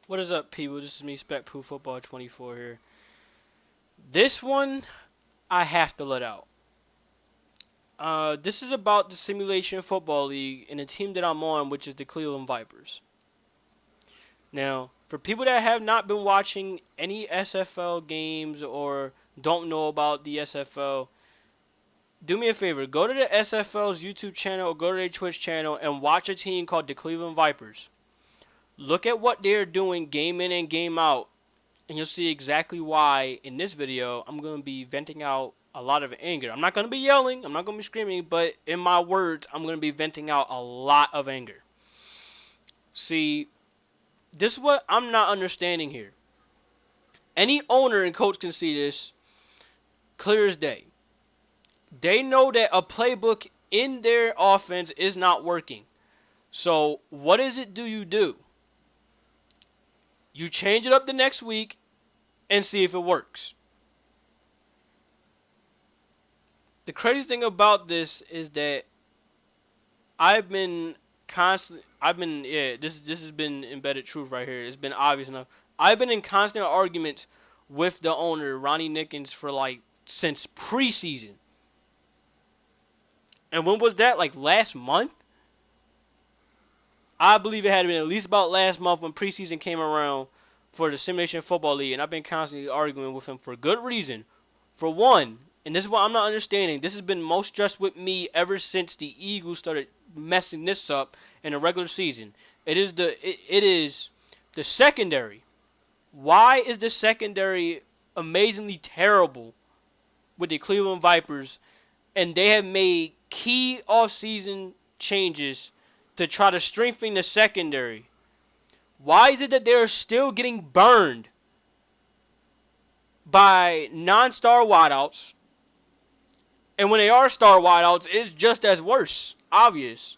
What is up, people? This is me, Spec Poo Football 24 here. This one, I have to let out. This is about the Simulation Football League and the team that I'm on, which is the Cleveland Vipers. Now, for people that have not been watching any SFL games or don't know about the SFL, do me a favor. Go to the SFL's YouTube channel or go to their Twitch channel and watch a team called the Cleveland Vipers. Look at what they're doing game in and game out. And you'll see exactly why in this video I'm going to be venting out a lot of anger. I'm not going to be yelling, I'm not going to be screaming, but in my words, I'm going to be venting out a lot of anger. See, this is what I'm not understanding here. Any owner and coach can see this clear as day. They know that a playbook in their offense is not working. So what is it you do? You change it up the next week and see if it works. The crazy thing about this is that this has been embedded truth right here. It's been obvious enough. I've been in constant arguments with the owner, Ronnie Nickens, since preseason. And when was that? Like last month? I believe it had been at least about last month when preseason came around for the Simulation Football League, and I've been constantly arguing with him for good reason. For one, and this is what I'm not understanding, this has been most stressed with me ever since the Eagles started messing this up in the regular season. It is the secondary. Why is the secondary amazingly terrible with the Cleveland Vipers, and they have made key offseason changes to try to strengthen the secondary? Why is it that they're still getting burned by non-star wideouts? And when they are star wideouts, it's just as worse. Obvious.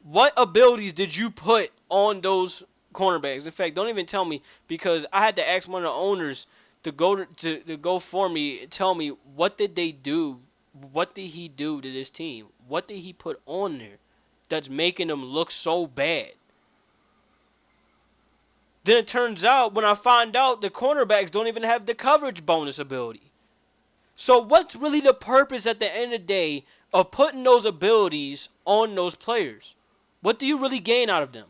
What abilities did you put on those cornerbacks? In fact, don't even tell me, because I had to ask one of the owners to go for me and tell me what did they do. What did he do to this team? What did he put on there that's making them look so bad? Then it turns out, when I find out, the cornerbacks don't even have the coverage bonus ability. So what's really the purpose at the end of the day of putting those abilities on those players? What do you really gain out of them?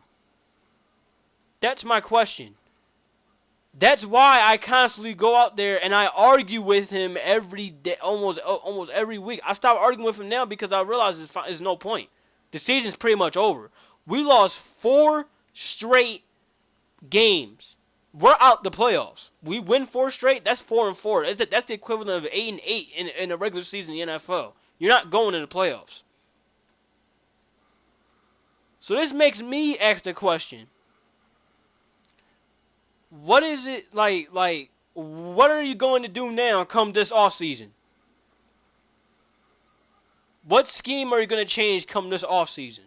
That's my question. That's why I constantly go out there and I argue with him every day, almost every week. I stopped arguing with him now because I realize there's no point. The season's pretty much over. We lost 4 straight games. We're out the playoffs. We win 4 straight. That's 4-4. That's the equivalent of 8-8 in the regular season in the NFL. You're not going in the playoffs. So this makes me ask the question: what is it like? What are you going to do now? Come this offseason? What scheme are you going to change come this offseason?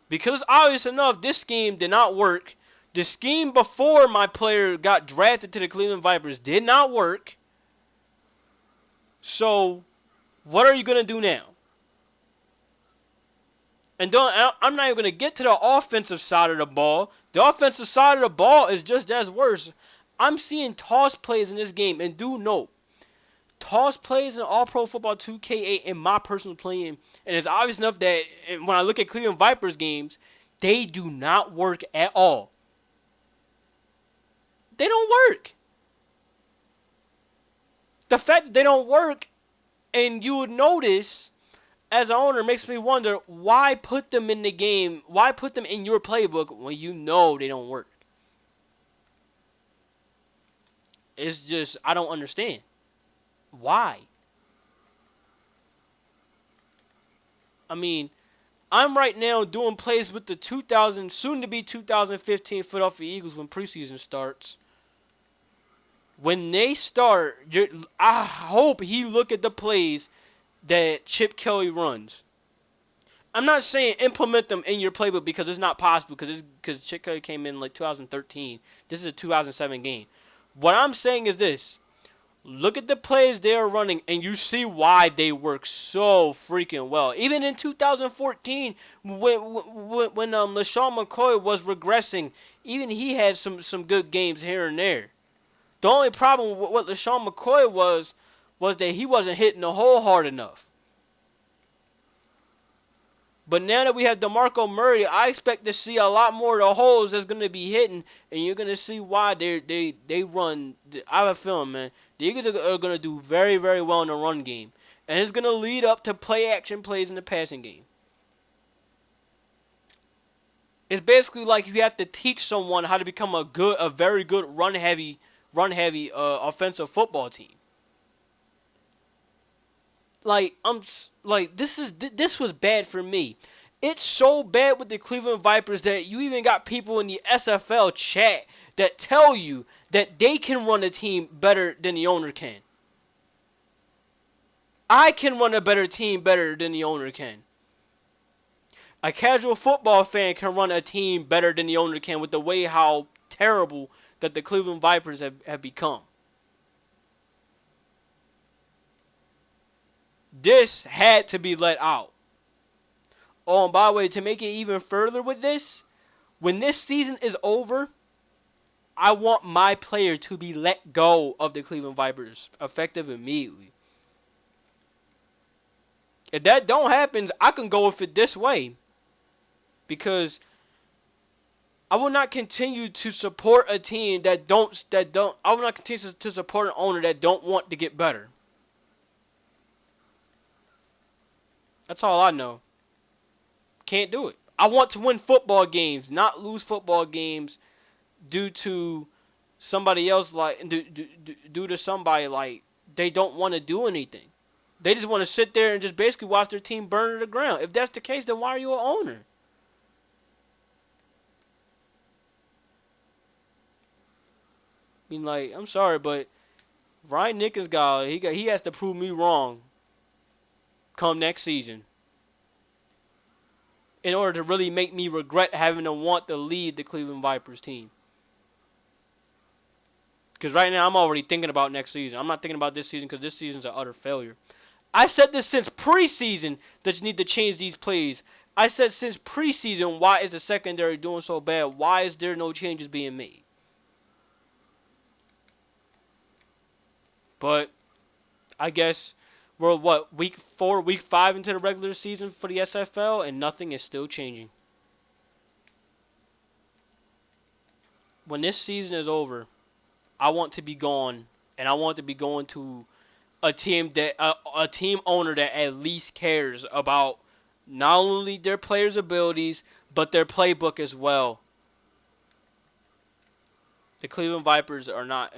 Because obvious enough, this scheme did not work. The scheme before my player got drafted to the Cleveland Vipers did not work. So, what are you going to do now? And I'm not even going to get to the offensive side of the ball. The offensive side of the ball is just as worse. I'm seeing toss plays in this game. And do note, toss plays in All-Pro Football 2K8 in my personal opinion, and it's obvious enough that when I look at Cleveland Vipers games, they do not work at all. They don't work. The fact that they don't work, and you would notice as an owner, makes me wonder, why put them in the game? Why put them in your playbook when you know they don't work? It's just, I don't understand. Why? I mean, I'm right now doing plays with the soon to be 2015 Philadelphia Eagles when preseason starts. When they start, I hope he look at the plays that Chip Kelly runs. I'm not saying implement them in your playbook because it's not possible, because Chip Kelly came in like 2013. This is a 2007 game. What I'm saying is this: Look at the plays they are running, and you see why they work so freaking well. Even in 2014, when LaShawn McCoy was regressing, even he had some good games here and there. The only problem with what LaShawn McCoy was that he wasn't hitting the hole hard enough. But now that we have DeMarco Murray, I expect to see a lot more of the holes that's going to be hitting, and you're going to see why they run. I have a feeling, man, the Eagles are going to do very, very well in the run game, and it's going to lead up to play action plays in the passing game. It's basically like you have to teach someone how to become a very good run heavy offensive football team. This was bad for me. It's so bad with the Cleveland Vipers that you even got people in the SFL chat that tell you that they can run a team better than the owner can. I can run a better team better than the owner can. A casual football fan can run a team better than the owner can with the way how terrible that the Cleveland Vipers have become. This had to be let out. Oh, and by the way, to make it even further with this, when this season is over, I want my player to be let go of the Cleveland Vipers, effective immediately. If that don't happen, I can go with it this way. Because I will not continue to support a team I will not continue to support an owner that don't want to get better. That's all I know. Can't do it. I want to win football games, not lose football games due to somebody else due to somebody like they don't want to do anything. They just want to sit there and just basically watch their team burn to the ground. If that's the case, then why are you an owner? I mean, like, I'm sorry, but Ryan Nickens he has to prove me wrong come next season in order to really make me regret having to want to lead the Cleveland Vipers team. Because right now I'm already thinking about next season. I'm not thinking about this season because this season's an utter failure. I said this since preseason that you need to change these plays. I said since preseason, why is the secondary doing so bad? Why is there no changes being made? But I guess we're week 4, week 5 into the regular season for the SFL, and nothing is still changing. When this season is over, I want to be gone, and I want to be going to a team owner that at least cares about not only their players' abilities but their playbook as well. The Cleveland Vipers we're not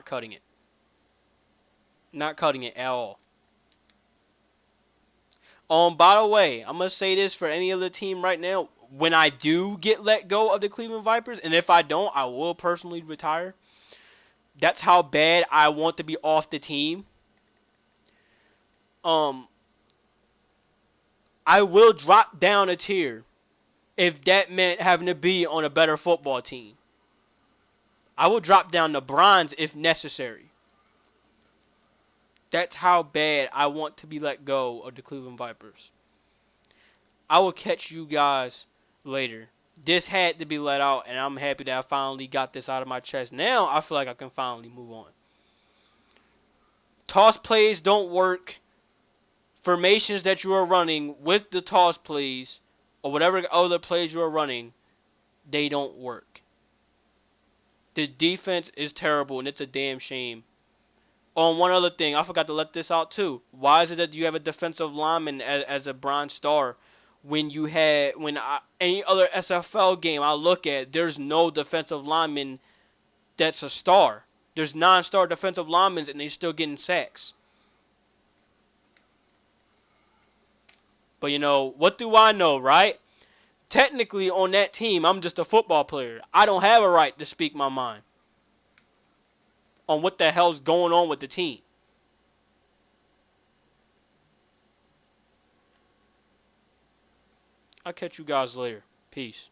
cutting it. Not cutting it at all. By the way, I'm going to say this for any other team right now. When I do get let go of the Cleveland Vipers, and if I don't, I will personally retire. That's how bad I want to be off the team. I will drop down a tier if that meant having to be on a better football team. I will drop down to bronze if necessary. That's how bad I want to be let go of the Cleveland Vipers. I will catch you guys later. This had to be let out, and I'm happy that I finally got this out of my chest. Now I feel like I can finally move on. Toss plays don't work. Formations that you are running with the toss plays, or whatever other plays you are running, they don't work. The defense is terrible, and it's a damn shame. One other thing, I forgot to let this out too. Why is it that you have a defensive lineman as a bronze star when any other SFL game I look at, there's no defensive lineman that's a star. There's non-star defensive linemen and they're still getting sacks. But what do I know, right? Technically on that team, I'm just a football player. I don't have a right to speak my mind on what the hell's going on with the team. I'll catch you guys later. Peace.